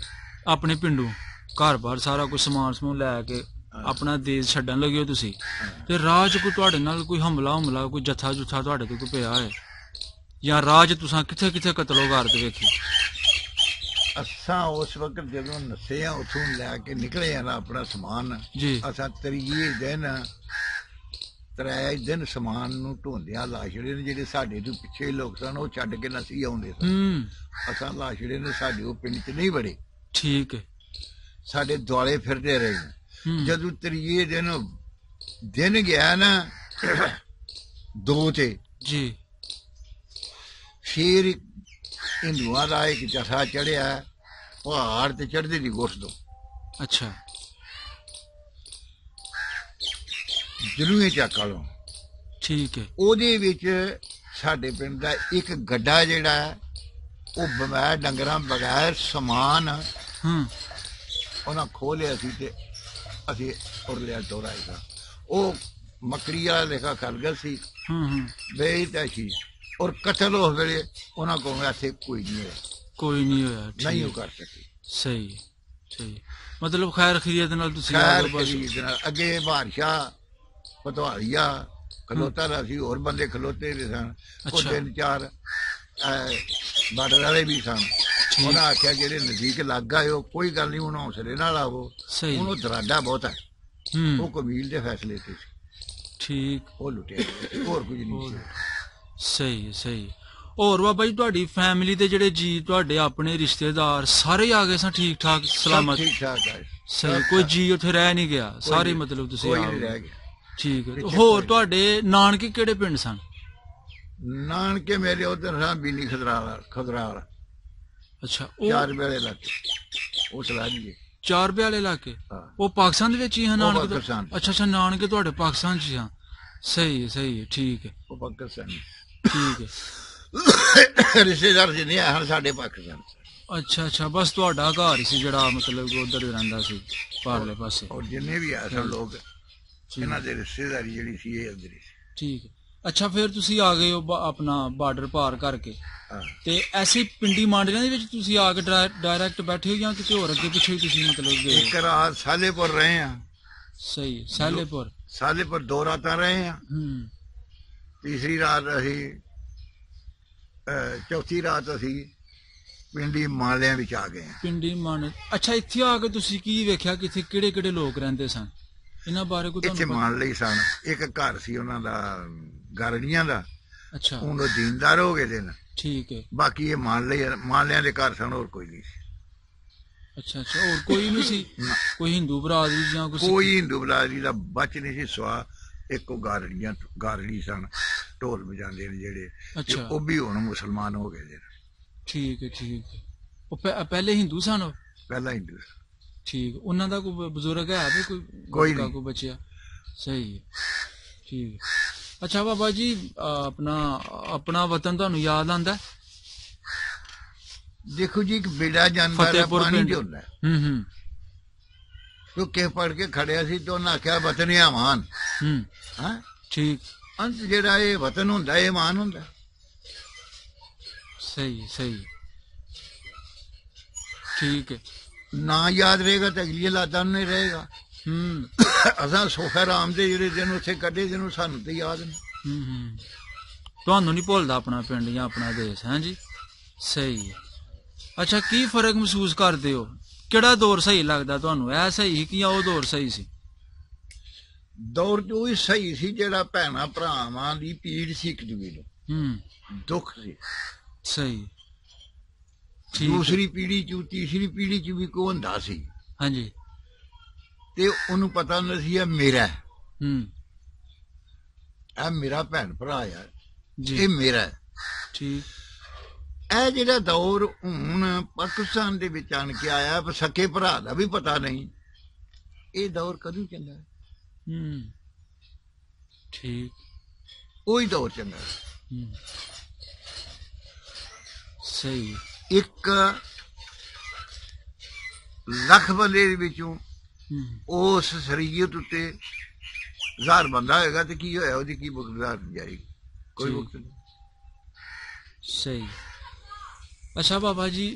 ਆਪਣੇ ਪਿੰਡੋਂ, ਘਰ ਬਾਰ ਸਾਰਾ ਕੁਝ ਸਮਾਨ ਸਮੂਨ ਲੈ ਕੇ ਆਪਣਾ ਦੇਸ਼ ਛੱਡਣ ਲੱਗੇ ਹੋ ਤੁਸੀਂ, ਤੇ ਰਾਹ 'ਚ ਕੋਈ ਤੁਹਾਡੇ ਨਾਲ ਕੋਈ ਹਮਲਾ ਕੋਈ ਜੱਥਾ ਜੁੱਥਾ ਤੁਹਾਡੇ ਤੇ ਕੋਈ ਪਿਆ ਹੈ, ਜਾਂ ਰਾਹ 'ਚ ਤੁਸੀਂ ਕਿੱਥੇ ਕਿੱਥੇ ਕਤਲੋਗਾਰਤ ਵੇਖੀ? ਅਸਾਂ ਉਸ ਵਕਤ ਜਦੋਂ ਨੱਸੇ ਆ ਉੱਥੋਂ ਲੈ ਕੇ ਨਿਕਲੇ ਆ ਨਾ ਆਪਣਾ ਸਮਾਨ ਜੀ, ਅਸਾਂ ਤਰੇ ਦਿਨ ਸਮਾਨ ਨੂੰ ਢੋਂਦਿਆਂ ਲਾਸ਼ੜੇ ਨੇ ਜਿਹੜੇ ਸਾਡੇ ਤੋਂ ਪਿੱਛੇ ਲੋਕ ਸਨ ਉਹ ਛੱਡ ਕੇ ਨਸੀ ਆਉਂਦੇ ਸਨ। ਅਸਾਂ ਲਾਸ਼ੜੇ ਨੇ ਸਾਡੇ ਉਹ ਪਿੰਡ 'ਚ ਨਹੀਂ ਵੜੇ। ਠੀਕ ਹੈ। ਸਾਡੇ ਦੁਆਲੇ ਫਿਰਦੇ ਰਹੇ। ਜਦੋਂ ਤੀਏ ਦਿਨ ਗਿਆ ਨਾ 2 ਤੇ ਜੀ, ਫਿਰ ਹਿੰਦੂਆਂ ਦਾ ਇੱਕ ਜਥਾ ਚੜਿਆ ਪਹਾੜ ਤੇ ਚੜ੍ਹਦੇ ਦੀ ਗੋਸ਼ ਤੋਂ। ਅੱਛਾ, ਜਲੂਏ ਚੱਕ ਵਾਲੋਂ। ਠੀਕ ਹੈ। ਉਹਦੇ ਵਿੱਚ ਸਾਡੇ ਪਿੰਡ ਦਾ ਇੱਕ ਗੱਡਾ ਜਿਹੜਾ ਉਹ ਬਗੈਰ ਡੰਗਰਾਂ ਬਗੈਰ ਸਮਾਨ ਉਹਨਾਂ ਖੋਲਿਆ ਸੀ ਤੇ ਅਸੀਂ ਉਰਲਿਆ ਟੋਰਾਏਗਾ। ਉਹ ਮਕੜੀ ਵਾਲਾ ਲੇਖਾ ਖਲਗਲ ਸੀ, ਬੇਇੱਜ਼ਤੀ ਸੀ, ਔਰ ਕਤਲ ਉਸ ਵੇਲੇ ਉਹਨਾਂ ਕੋਲ ਇੱਥੇ ਕੋਈ ਨਹੀਂ ਹੋਇਆ। ਕੋਈ ਨਹੀਂ ਹੋਇਆ, ਨਹੀਂ ਉਹ ਕਰ ਸਕੇ। ਸਹੀ ਸਹੀ, ਮਤਲਬ ਖੈਰ ਖਰੀਅਤ ਨਾਲ ਤੁਸੀਂ ਅੱਗੇ ਬਾਦਸ਼ਾਹ ਪਤਵਾਲੀਆ ਖਲੋਤਾ ਦਾ ਸੀ, ਹੋਰ ਬੰਦੇ ਖਲੋਤੇ ਵੀ ਸਨ, ਉਹ 3-4 ਬਾਰਡਰ ਵਾਲੇ ਵੀ ਸਨ। ਉਹਨਾਂ ਆਖਿਆ ਜਿਹੜੇ ਨਜ਼ਦੀਕ ਲੱਗ ਆਏ ਉਹ ਕੋਈ ਗੱਲ ਨਹੀਂ, ਹੁਣ ਹੌਸਲੇ ਨਾਲ ਆਵੋ, ਹੁਣ ਉਹ ਦਰਾਡਾ ਬਹੁਤ ਹੈ। ਉਹ ਕਬੀਲ ਦੇ ਫੈਸਲੇ ਤੇ ਸੀ। ਠੀਕ, ਉਹ ਲੁੱਟਿਆ, ਹੋਰ ਕੁਝ ਨਹੀਂ ਸੀ। ਸਹੀ ਸਹੀ। ਹੋਰ ਬਾਬਾ ਜੀ, ਤੁਹਾਡੀ ਫੈਮਿਲੀ ਦੇ ਜਿਹੜੇ ਜੀ ਤੁਹਾਡੇ ਆਪਣੇ ਰਿਸ਼ਤੇਦਾਰ ਸਾਰੇ ਆ ਗਏ ਸਨ ਠੀਕ ਠਾਕ ਸਲਾਮਤ? ਠੀਕ ਠਾਕ ਹੈ। ਸਹੀ, ਕੋਈ ਜੀ ਉੱਥੇ ਰਹਿ ਨਹੀਂ ਗਿਆ, ਸਾਰੇ ਮਤਲਬ ਤੁਸੀਂ ਕੋਈ ਨਹੀਂ ਰਹਿ ਗਿਆ। ਠੀਕ ਹੈ। ਹੋਰ ਤੁਹਾਡੇ ਨਾਨਕੇ ਕਿਹੜੇ ਪਿੰਡ ਸਨ? ਨਾਨਕੇ ਮੇਰੇ ਉਧਰ ਸਨ ਬੀਨੀ ਖਦਰਾਲ। ਅੱਛਾ, 4 ਵੇਲੇ ਇਲਾਕੇ, ਉਹ ਚਲਾ ਜੀਏ 4 ਵਾਲੇ ਇਲਾਕੇ, ਉਹ ਪਾਕਿਸਤਾਨ ਦੇ ਵਿੱਚ ਹੀ ਹਨ ਨਾਨਕੇ? ਅੱਛਾ ਅੱਛਾ, ਨਾਨਕੇ ਤੁਹਾਡੇ ਪਾਕਿਸਤਾਨ 'ਚ ਹਨ। ਸਹੀ ਹੈ ਸਹੀ ਹੈ, ਠੀਕ ਹੈ। ਉਹ ਪਾਕਿਸਤਾਨੀ, ਠੀਕ ਹੈ। ਰਿਸ਼ਤੇਦਾਰ ਜਿੰਨੇ ਹਨ ਸਾਡੇ ਪਾਕਿਸਤਾਨ। ਅੱਛਾ ਅੱਛਾ, ਬਸ ਤੁਹਾਡਾ ਘਰ ਸੀ ਜਿਹੜਾ ਮਤਲਬ ਉਧਰ ਰਹਿੰਦਾ ਸੀ ਪਾਰਲੇ ਪਾਸੇ? ਔਰ ਜਿੰਨੇ ਵੀ ਆ ਸਨ ਲੋਕ, ਇਹਨਾਂ ਦੇ ਰਿਸ਼ਤੇਦਾਰੀ ਜਿਹੜੀ ਸੀ ਇਹ ਅੰਦਰ ਹੀ ਸੀ। ਠੀਕ ਹੈ। ਅੱਛਾ, ਫਿਰ ਤੁਸੀਂ ਆ ਗਏ ਹੋ ਆਪਣਾ ਬਾਰਡਰ ਪਾਰ ਕਰਕੇ, ਤੇ ਐਸੀ ਪਿੰਡੀ ਮਾਂਡਰਿਆਂ ਦੇ ਵਿੱਚ ਤੁਸੀਂ ਆ ਕੇ ਡਾਇਰੈਕਟ ਬੈਠੇ ਹੋ ਜਾਂ ਕਿਤੇ ਹੋਰ ਅੱਗੇ ਪਿੱਛੇ ਤੁਸੀਂ ਮਤਲਬ ਗਏ? ਇੱਕ ਰਾਤ ਸਾਲੇਪੁਰ ਰਹੇ ਆ। ਸਹੀ, ਸਾਲੇਪੁਰ 2 ਰਾਤਾਂ ਰਹੇ ਆ। ਤੀਸਰੀ ਰਾਤ ਅਸੀਂ ਚੌਥੀ ਰਾਤ ਅਸੀਂ ਪਿੰਡੀ ਮਾਲਿਆਂ ਵਿੱਚ ਆ ਗਏ। ਪਿੰਡੀ ਮਾਲ। ਅੱਛਾ, ਇੱਥੇ ਆ ਕੇ ਤੁਸੀਂ ਕੀ ਵੇਖਿਆ ਕਿ ਇੱਥੇ ਕਿਹੜੇ ਕਿਹੜੇ ਲੋਕ ਰਹਿੰਦੇ ਸਨ? ਇਹਨਾਂ ਬਾਰੇ ਕੋਈ ਇੱਥੇ ਮਾਲ ਲਈ ਸਨ। ਇੱਕ ਘਰ ਸੀ ਉਹਨਾਂ ਦਾ ਗਾਰੜੀਆਂ ਦਾ। ਅੱਛਾ, ਉਹ ਦੀਨਦਾਰ ਹੋ ਗਏ ਦਿਨ। ਠੀਕ ਹੈ। ਬਾਕੀ ਇਹ ਮਾਲਿਆਂ ਦੇ ਘਰ ਸਨ, ਹੋਰ ਕੋਈ ਨਹੀਂ ਸੀ। ਅੱਛਾ ਅੱਛਾ, ਹੋਰ ਕੋਈ ਨਹੀਂ ਸੀ? ਕੋਈ ਹਿੰਦੂ ਬਰਾਦਰੀ ਜਾਂ ਕੋਈ ਹਿੰਦੂ ਬਰਾਦਰੀ ਦਾ ਬਚ ਨਹੀਂ ਸੀ, ਸਵਾ ਇੱਕੋ ਗਾਰੜੀ ਸਨ, ਢੋਲ ਵਜਾਉਂਦੇ ਨੇ ਜਿਹੜੇ। ਅੱਛਾ, ਉਹ ਵੀ ਹੁਣ ਮੁਸਲਮਾਨ ਹੋ ਗਏ ਨੇ। ਠੀਕ ਹੈ ਠੀਕ ਹੈ। ਉਹ ਪਹਿਲੇ ਹਿੰਦੂ ਸਨ? ਉਹ ਪਹਿਲਾਂ ਹਿੰਦੂ। ਠੀਕ, ਉਹਨਾਂ ਦਾ ਕੋਈ ਬਜ਼ੁਰਗ ਹੈ ਵੀ ਕੋਈ ਬਚਿਆ? ਸਹੀ ਹੈ, ਠੀਕ ਹੈ। ਅੱਛਾ ਬਾਬਾ ਜੀ, ਆਪਣਾ ਵਤਨ ਤੁਹਾਨੂੰ ਯਾਦ ਆਉਂਦਾ? ਦੇਖੋ ਜੀ, ਇੱਕ ਬੇੜਾ ਜਾਂਦਾ ਪਾਣੀ ਚ ਹੁੰਦਾ। ਉਹ ਕਿਸੇ ਪੜ ਕੇ ਖੜਿਆ ਸੀ ਤੇ ਉਹਨਾਂ ਆਖਿਆ ਵਤਨ ਆਮਾਨ। ਠੀਕ, ਅੰਤ ਜਿਹੜਾ ਇਹ ਵਤਨ ਹੁੰਦਾ ਇਹ ਮਾਨ ਹੁੰਦਾ। ਸਹੀ ਸਹੀ, ਠੀਕ ਹੈ। ਨਾ ਯਾਦ ਰਹੇਗਾ ਤਾਂ ਅਗਲੀ ਲਾਦਾਂ ਨੂੰ ਨਹੀਂ ਰਹੇਗਾ। ਅਸਾਂ ਸੋਖਾ ਰਾਮ ਦੇ ਜਿਹੜੇ ਦਿਨ ਉੱਥੇ ਕੱਢੇ ਜਿਹਨੂੰ ਸਾਨੂੰ ਤੇ ਯਾਦ ਨਹੀਂ। ਤੁਹਾਨੂੰ ਨਹੀਂ ਭੁੱਲਦਾ ਆਪਣਾ ਪਿੰਡ ਜਾਂ ਆਪਣਾ ਦੇਸ਼? ਹੈ ਜੀ, ਸਹੀ ਹੈ। ਅੱਛਾ, ਕੀ ਫਰਕ ਮਹਿਸੂਸ ਕਰਦੇ ਹੋ? ਕਿਹੜਾ ਦੌਰ ਸਹੀ ਲੱਗਦਾ ਤੁਹਾਨੂੰ? ਇਹ ਸਹੀ ਕਿ ਉਹ ਦੌਰ ਸਹੀ ਸੀ? ਦੌਰ ਚ ਉਹੀ ਸਹੀ ਸੀ ਜਿਹੜਾ ਭੈਣਾਂ ਭਰਾਵਾਂ ਦੀ ਪੀੜ ਸੀ, ਇੱਕ ਦੂਜੇ ਨੂੰ ਦੁੱਖ ਸੀ। ਸਹੀ। ਦੂਸਰੀ ਪੀੜੀ ਚ ਤੀਸਰੀ ਪੀੜੀ ਚ ਵੀ ਕੋਈ ਹੁੰਦਾ ਸੀ। ਹਾਂਜੀ, ਤੇ ਉਹਨੂੰ ਪਤਾ ਹੁੰਦਾ ਸੀ ਇਹ ਮੇਰਾ, ਇਹ ਮੇਰਾ ਭੈਣ ਭਰਾ ਆ, ਇਹ ਮੇਰਾ। ਠੀਕ। ਇਹ ਜਿਹੜਾ ਦੌਰ ਹੁਣ ਪਾਕਿਸਤਾਨ ਦੇ ਵਿੱਚ ਆਣ ਕੇ ਆਇਆ, ਸਕੇ ਭਰਾ ਦਾ ਵੀ ਪਤਾ ਨਹੀਂ, ਇਹ ਦੌਰ ਕਦੋਂ ਚੰਗਾ? ਠੀਕ, ਉਹੀ ਦੌਰ ਚੰਗਾ। ਸਹੀ। 1 ਲੱਖ ਬੰਦੇ ਦੇ ਵਿੱਚੋਂ ਉਸ ਸ਼ਰੀਅਤ ਉੱਤੇ 1000 ਬੰਦਾ ਹੋਏਗਾ ਤੇ ਕੀ ਹੋਇਆ, ਉਹਦੀ ਕੀ ਮੁਕਦਾਰ ਜਾਏਗੀ? ਕੋਈ ਮੁਕਤ ਨਹੀਂ। ਸਹੀ। ਅੱਛਾ ਬਾਬਾ ਜੀ,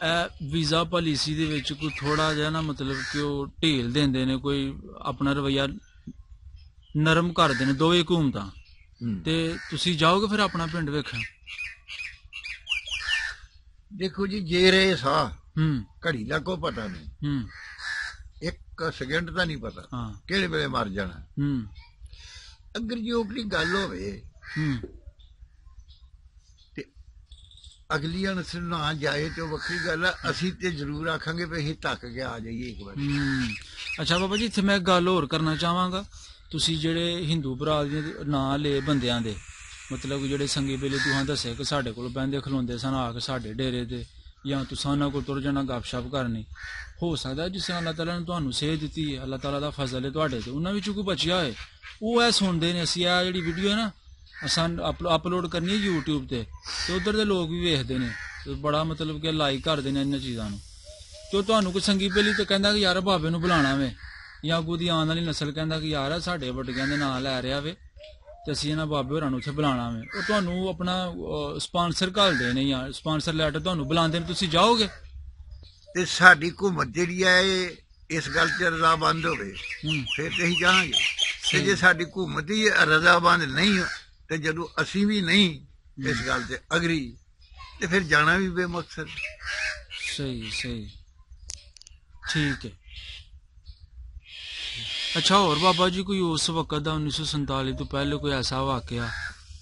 ਇਹ ਵੀਜ਼ਾ ਪਾਲਿਸੀ ਦੇ ਵਿੱਚ ਕੋਈ ਥੋੜਾ ਜਿਹਾ ਨਾ ਮਤਲਬ ਕਿ ਉਹ ਢੀਲ ਦਿੰਦੇ ਨੇ, ਕੋਈ ਆਪਣਾ ਰਵੱਈਆ ਨਰਮ ਕਰਦੇ ਨੇ ਦੋਵੇਂ ਹਕੂਮਤਾਂ, ਤੇ ਤੁਸੀਂ ਜਾਓਗੇ ਫਿਰ ਆਪਣਾ ਪਿੰਡ ਵੇਖਣ? ਦੇਖੋ ਜੀ, ਜੇ ਰਹੇ ਸਾਹ ਘੜੀ ਦਾ ਕੋਈ ਪਤਾ ਨਹੀਂ, 1 ਸਕਿੰਟ ਦਾ ਨਹੀਂ ਪਤਾ ਕਿਹੜੇ ਵੇਲੇ ਮਰ ਜਾਣਾ। ਅਗਰ ਜੇ ਆਪਣੀ ਗੱਲ ਹੋਵੇ ਤੇ ਅਗਲੀ ਨਸਲ ਨਾ ਜਾਏ ਤੇ ਵੱਖਰੀ ਗੱਲ ਹੈ। ਅਸੀਂ ਤੇ ਜ਼ਰੂਰ ਆਖਾਂਗੇ ਵੀ ਅਸੀਂ ਤੱਕ ਕੇ ਆ ਜਾਈਏ ਇੱਕ ਵਾਰ। ਅੱਛਾ ਬਾਬਾ ਜੀ, ਇੱਥੇ ਮੈਂ ਗੱਲ ਹੋਰ ਕਰਨਾ ਚਾਹਾਂਗਾ। ਤੁਸੀਂ ਜਿਹੜੇ ਹਿੰਦੂ ਬਰਾਦਰੀ ਦੇ ਨਾਂ ਲਏ ਬੰਦਿਆਂ ਦੇ, ਮਤਲਬ ਜਿਹੜੇ ਸੰਗੀ ਵੇਲੇ ਤੁਸੀਂ ਦੱਸਿਆ ਕਿ ਸਾਡੇ ਕੋਲ ਬਹਿੰਦੇ ਖਲੋਂਦੇ ਸਨ ਆ ਕੇ ਸਾਡੇ ਡੇਰੇ ਤੇ, ਜਾਂ ਤੁਸੀਂ ਉਹਨਾਂ ਕੋਲ ਤੁਰ ਜਾਣਾ ਗੱਪਸ਼ਪ ਕਰਨੀ। ਹੋ ਸਕਦਾ ਜਿਸ ਤਰ੍ਹਾਂ ਅੱਲਾਹ ਤਾਲਾ ਨੇ ਤੁਹਾਨੂੰ ਸੇਧ ਦਿੱਤੀ ਹੈ, ਅੱਲਾਹ ਤਾਲਾ ਦਾ ਫਜ਼ਲ ਹੈ ਤੁਹਾਡੇ ਤੇ, ਉਹਨਾਂ ਵਿੱਚੋਂ ਕੋਈ ਬਚਿਆ ਹੋਏ, ਉਹ ਇਹ ਸੁਣਦੇ ਨੇ। ਅਸੀਂ ਇਹ ਜਿਹੜੀ ਵੀਡੀਓ ਹੈ ਨਾ ਅਸਾਂ ਅਪਲੋਡ ਕਰਨੀ ਹੈ YouTube ਤੇ ਉੱਧਰ ਦੇ ਲੋਕ ਵੀ ਵੇਖਦੇ ਨੇ ਤੇ ਬੜਾ ਮਤਲਬ ਕਿ ਲਾਈਕ ਕਰਦੇ ਨੇ ਇਹਨਾਂ ਚੀਜ਼ਾਂ ਨੂੰ। ਤੇ ਤੁਹਾਨੂੰ ਕੋਈ ਸੰਗੀ ਬੇਲੀ ਤੇ ਕਹਿੰਦਾ ਕਿ ਯਾਰ ਬਾਬੇ ਨੂੰ ਬੁਲਾਉਣਾ ਵੇ, ਜਾਂ ਅੱਗੋਂ ਦੀ ਆਉਣ ਵਾਲੀ ਨਸਲ ਕਹਿੰਦਾ ਕਿ ਯਾਰ ਸਾਡੇ ਵੱਡਿਆਂ ਦੇ ਨਾਂ ਲੈ ਰਿਹਾ ਵੇ ਤੇ ਅਸੀਂ ਇਹਨਾਂ ਬਾਬੇ ਹੋਰਾਂ ਨੂੰ ਉੱਥੇ ਬੁਲਾਉਣਾ ਵੇ, ਉਹ ਤੁਹਾਨੂੰ ਆਪਣਾ ਸਪਾਂਸਰ ਘੱਲਦੇ ਨੇ ਜਾਂ ਸਪਾਂਸਰ ਲੈਟਰ ਤੁਹਾਨੂੰ ਬੁਲਾਉਂਦੇ ਨੇ, ਤੁਸੀਂ ਜਾਓਗੇ? ਤੇ ਸਾਡੀ ਹਕੂਮਤ ਜਿਹੜੀ ਹੈ ਇਸ ਗੱਲ 'ਚ ਰਜ਼ਾਬੰਦ ਹੋਵੇ ਫਿਰ ਤੇ ਅਸੀਂ ਜਾਵਾਂਗੇ। ਤੇ ਜੇ ਸਾਡੀ ਹਕੂਮਤ ਹੀ ਰਜ਼ਾਬੰਦ ਨਹੀਂ ਤੇ ਜਦੋਂ ਅਸੀਂ ਵੀ ਨਹੀਂ ਇਸ ਗੱਲ 'ਤੇ ਅਗਰੀ ਤੇ ਫਿਰ ਜਾਣਾ ਵੀ ਬੇਮਕਸਦ। ਸਹੀ ਸਹੀ, ਠੀਕ ਹੈ। ਅੱਛਾ, ਹੋਰ ਬਾਬਾ ਜੀ ਕੋਈ ਉਸ ਵਕਤ ਦਾ 1947 ਤੋਂ ਪਹਿਲੇ ਕੋਈ ਐਸਾ ਵਾਕਿਆ,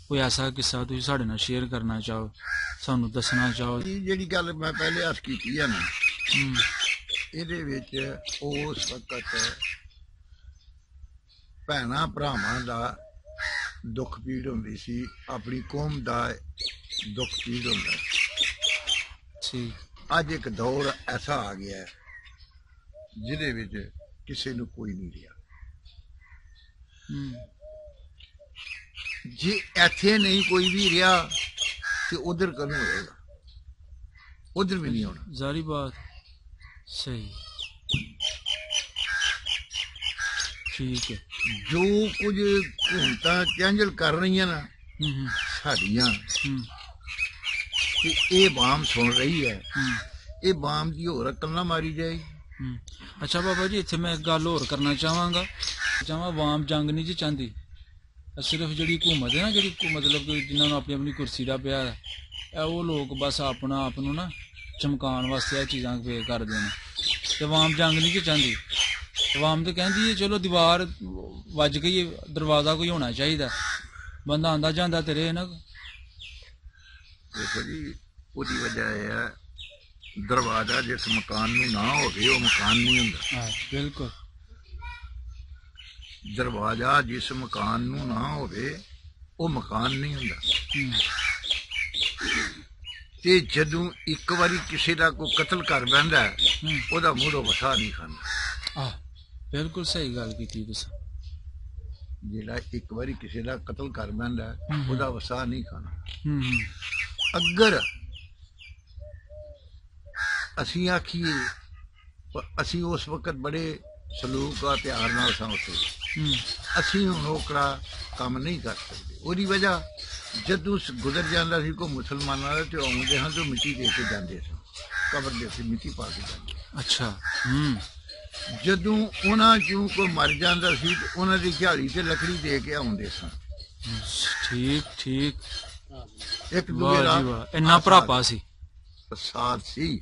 ਕੋਈ ਐਸਾ ਕਿੱਸਾ ਤੁਸੀਂ ਸਾਡੇ ਨਾਲ ਸ਼ੇਅਰ ਕਰਨਾ ਚਾਹੋ, ਸਾਨੂੰ ਦੱਸਣਾ ਚਾਹੋ? ਜਿਹੜੀ ਗੱਲ ਮੈਂ ਪਹਿਲੇ ਅਰਜ਼ ਕੀਤੀ ਹੈ ਨਾ, ਇਹਦੇ ਵਿੱਚ ਉਸ ਵਕਤ ਭੈਣਾਂ ਭਰਾਵਾਂ ਦਾ ਦੁੱਖ ਪੀੜ ਹੁੰਦੀ ਸੀ, ਆਪਣੀ ਕੌਮ ਦਾ ਦੁੱਖ ਪੀੜ ਹੁੰਦਾ ਸੀ। ਅੱਜ ਇੱਕ ਦੌਰ ਐਸਾ ਆ ਗਿਆ ਹੈ ਜਿਹਦੇ ਵਿੱਚ ਕਿਸੇ ਨੂੰ ਕੋਈ ਨਹੀਂ ਰਿਹਾ। ਜੇ ਇੱਥੇ ਨਹੀਂ ਕੋਈ ਵੀ ਰਿਹਾ ਤੇ ਉਧਰ ਕਦੋਂ ਹੋਏਗਾ? ਉਧਰ ਵੀ ਨਹੀਂ ਹੋਣਾ। ਜ਼ਾਰੀ ਬਾਤ। ਸਹੀ, ਠੀਕ ਹੈ। ਜੋ ਕੁਝ ਹਕੂਮਤਾਂ ਚੈਂਜਲ ਕਰ ਰਹੀਆਂ ਨਾ ਸਾਡੀਆਂ, ਤੇ ਇਹ ਬਾਮ ਸੁਣ ਰਹੀ ਹੈ, ਇਹ ਬਾਮ ਦੀ ਹੋਰ ਅਕਲ ਨਾ ਮਾਰੀ ਜਾਏਗੀ। ਅੱਛਾ ਬਾਬਾ ਜੀ, ਇੱਥੇ ਮੈਂ ਇੱਕ ਗੱਲ ਹੋਰ ਕਰਨਾ ਚਾਹਾਂਗਾ। ਆਵਾਮ ਜੰਗ ਨਹੀਂ ਜੀ ਚਾਹੁੰਦੀ, ਸਿਰਫ ਜਿਹੜੀ ਹਕੂਮਤ ਹੈ ਨਾ, ਜਿਹੜੀ ਮਤਲਬ ਕਿ ਜਿਨ੍ਹਾਂ ਨੂੰ ਆਪਣੀ ਆਪਣੀ ਕੁਰਸੀ ਦਾ ਪਿਆਰ ਹੈ, ਇਹ ਉਹ ਲੋਕ ਬਸ ਆਪਣਾ ਆਪ ਨੂੰ ਨਾ ਚਮਕਾਉਣ ਵਾਸਤੇ ਇਹ ਚੀਜ਼ਾਂ ਪੇ ਕਰਦੇ ਨੇ। ਤੇ ਆਵਾਮ ਜੰਗ ਨਹੀਂ ਜੀ ਚਾਹੁੰਦੀ। ਆਵਾਮ ਤੇ ਕਹਿੰਦੀ ਹੈ ਚਲੋ ਦੀਵਾਰ ਵੱਜ ਗਈ, ਦਰਵਾਜ਼ਾ ਕੋਈ ਹੋਣਾ ਚਾਹੀਦਾ, ਬੰਦਾ ਆਉਂਦਾ ਜਾਂਦਾ ਤੇ ਰਹੇ ਨਾ। ਦੇਖੋ ਜੀ, ਉਹਦੀ ਵਜ੍ਹਾ ਇਹ ਹੈ, ਦਰਵਾਜ਼ਾ ਜਿਸ ਮਕਾਨ ਨੂੰ ਨਾ ਹੋਵੇ ਉਹ ਮਕਾਨ ਨਹੀਂ ਹੁੰਦਾ। ਬਿਲਕੁਲ। ਦਰਵਾਜ਼ਾ ਜਿਸ ਮਕਾਨ ਨੂੰ ਨਾ ਹੋਵੇ ਉਹ ਮਕਾਨ ਨਹੀਂ ਹੁੰਦਾ। ਤੇ ਜਦੋਂ ਇੱਕ ਵਾਰੀ ਕਿਸੇ ਦਾ ਕੋਈ ਕਤਲ ਕਰ ਬੈਂਦਾ ਉਹਦਾ ਮੂੰਹੋਂ ਵਸਾ ਨਹੀਂ ਖਾਂਦਾ। ਬਿਲਕੁਲ ਸਹੀ ਗੱਲ ਕੀਤੀ ਤੁਸੀਂ। ਜਿਹੜਾ ਇੱਕ ਵਾਰੀ ਕਿਸੇ ਦਾ ਕਤਲ ਕਰ ਬੈਂਦਾ ਉਹਦਾ ਵਸਾ ਨਹੀਂ ਖਾਣਾ। ਅਗਰ ਅਸੀਂ ਆਖੀਏ, ਅਸੀਂ ਉਸ ਵਕਤ ਬੜੇ ਸਲੂਕ ਆ ਪਿਆਰ ਨਾਲ ਸਾਂ ਉੱਥੇ, ਅਸੀਂ ਹੁਣ ਉਹ ਕਿਹੜਾ ਕੰਮ ਨਹੀਂ ਕਰ ਸਕਦੇ। ਉਹਦੀ ਵਜ੍ਹਾ ਜਦੋਂ ਗੁਜ਼ਰ ਜਾਂਦਾ ਸੀ ਕੋਈ ਮੁਸਲਮਾਨਾਂ ਦਾ ਤੇ ਆਉਂਦੇ ਹਾਂ ਤਾਂ ਮਿੱਟੀ ਦੇ ਕੇ ਜਾਂਦੇ ਸਨ, ਕਬਰ ਦੇ ਉੱਤੇ ਮਿੱਟੀ ਪਾ ਕੇ ਜਾਂਦੇ। ਅੱਛਾ। ਜਦੋਂ ਉਹਨਾਂ ਚੋਂ ਕੋਈ ਮਰ ਜਾਂਦਾ ਸੀ ਤੇ ਉਹਨਾਂ ਦੀ ਝਾੜੀ ਤੇ ਲੱਕੜੀ ਦੇ ਕੇ ਆਉਂਦੇ ਸਨ। ਠੀਕ ਠੀਕ। ਇੱਕ ਦੂਜੇ ਦਾ ਇੰਨਾ ਭਰਾਪਾ ਸੀ, ਸਾਥ ਸੀ।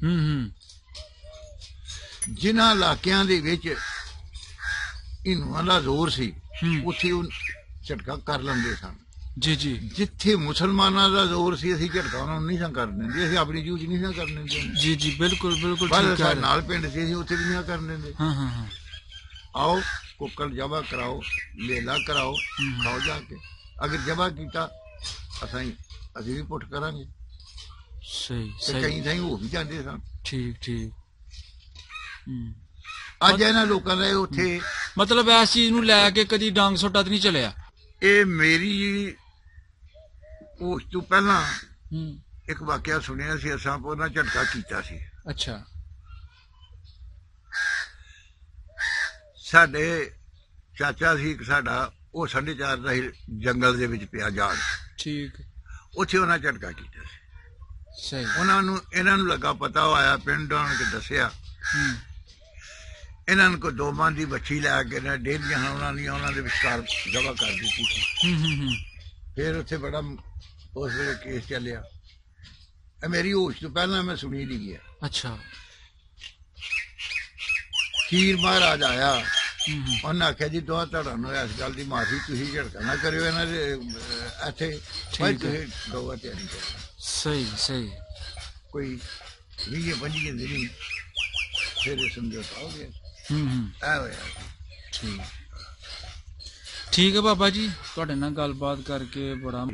ਜਿਨ੍ਹਾਂ ਇਲਾਕਿਆਂ ਦੇ ਵਿੱਚ ਹਿੰਦੂਆਂ ਦਾ ਜ਼ੋਰ ਸੀ ਉੱਥੇ ਉਹ ਝਟਕਾ ਕਰ ਲੈਂਦੇ ਸਨ। ਜੀ ਜੀ। ਜਿੱਥੇ ਮੁਸਲਮਾਨਾਂ ਦਾ ਜ਼ੋਰ ਸੀ ਅਸੀਂ ਝਟਕਾ ਉਹਨਾਂ ਨੂੰ ਨਹੀਂ ਸਾਂ ਕਰ ਦਿੰਦੇ, ਅਸੀਂ ਆਪਣੀ ਜੂਝ ਨਹੀਂ ਸਾਂ ਕਰਨ ਦਿੰਦੇ। ਜੀ ਜੀ, ਬਿਲਕੁਲ ਬਿਲਕੁਲ। ਨਾਲ ਪਿੰਡ ਸੀ, ਅਸੀਂ ਉੱਥੇ ਵੀ ਨਹੀਂ ਕਰਨ ਦਿੰਦੇ। ਆਓ ਕੁੱਕੜ ਜਬਾ ਕਰਾਓ, ਲੇਲਾ ਕਰਾਓ, ਖਾਓ ਜਾ ਕੇ। ਅਗਰ ਜਬਾ ਕੀਤਾ ਅਸੀਂ ਵੀ ਪੁੱਟ ਕਰਾਂਗੇ। ਸਹੀ ਸਹੀ। ਕਈ ਥਾਈਂ ਹੋ ਵੀ ਜਾਂਦੇ ਸਨ। ਠੀਕ ਠੀਕ। ਅੱਜ ਇਹਨਾਂ ਲੋਕਾਂ ਦਾ ਉੱਥੇ ਮਤਲਬ ਇਸ ਚੀਜ਼ ਨੂੰ ਲੈ ਕੇ ਕਦੀ ਡਾਂਗ ਸੋਟਾ ਤੇ ਨਹੀਂ ਚੱਲਿਆ। ਇਹ ਮੇਰੀ ਉਸ ਤੋਂ ਪਹਿਲਾਂ ਇੱਕ ਵਾਕਿਆ ਸੁਣਿਆ ਸੀ, ਅਸਾਂ ਉਹਨਾਂ ਝਟਕਾ ਕੀਤਾ ਸੀ। ਅੱਛਾ ਸਾਡੇ ਚਾਚਾ ਸੀ ਇੱਕ ਸਾਡਾ, ਉਹ 4:30 ਦਾ ਹੀ ਜੰਗਲ ਦੇ ਵਿੱਚ ਪਿਆ ਜਾਣ, ਠੀਕ, ਉੱਥੇ ਉਹਨਾਂ ਝਟਕਾ ਕੀਤਾ ਸੀ। ਸਹੀ। ਇਹਨਾਂ ਨੂੰ ਲੱਗਾ, ਪਤਾ ਆਇਆ ਪਿੰਡ ਆਣ ਕੇ ਦੱਸਿਆ, ਇਹਨਾਂ ਨੂੰ ਕੋਈ 2 ਮਣ ਦੀ ਬੱਚੀ ਲੈ ਕੇ ਨਾ ਡੇਰੀਆਂ ਉਹਨਾਂ ਦੇ ਵਿਚਕਾਰ ਜਗ੍ਹਾ ਕਰ ਦਿੱਤੀ ਸੀ। ਫਿਰ ਉੱਥੇ ਬੜਾ ਉਸ ਵੇਲੇ ਕੇਸ ਚੱਲਿਆ। ਇਹ ਮੇਰੀ ਹੋਸ਼ ਤੋਂ ਪਹਿਲਾਂ ਮੈਂ ਸੁਣੀ ਨਹੀਂ ਗਿਆ। ਅੱਛਾ। ਖੀਰ ਮਹਾਰਾਜ ਆਇਆ, ਉਹਨੇ ਆਖਿਆ ਜੀ ਤੁਹਾਡਾ ਨੂੰ ਇਸ ਗੱਲ ਦੀ ਮਾਫੀ, ਤੁਸੀਂ ਝੜਕਾ ਨਾ ਕਰਿਓ ਇਹਨਾਂ ਦੇ ਇੱਥੇ, ਭਾਈ ਤੁਸੀਂ ਗਊਆ ਤਿਆਰੀ ਕਰੋ। ਸਹੀ ਸਹੀ। ਕੋਈ 20-25 ਦਿਨ ਫਿਰ ਸਮਝੌਤਾ ਹੋ ਗਿਆ। ਇਹ ਹੋਇਆ। ਠੀਕ, ਠੀਕ ਹੈ ਬਾਬਾ ਜੀ, ਤੁਹਾਡੇ ਨਾਲ ਗੱਲਬਾਤ ਕਰਕੇ ਬੜਾ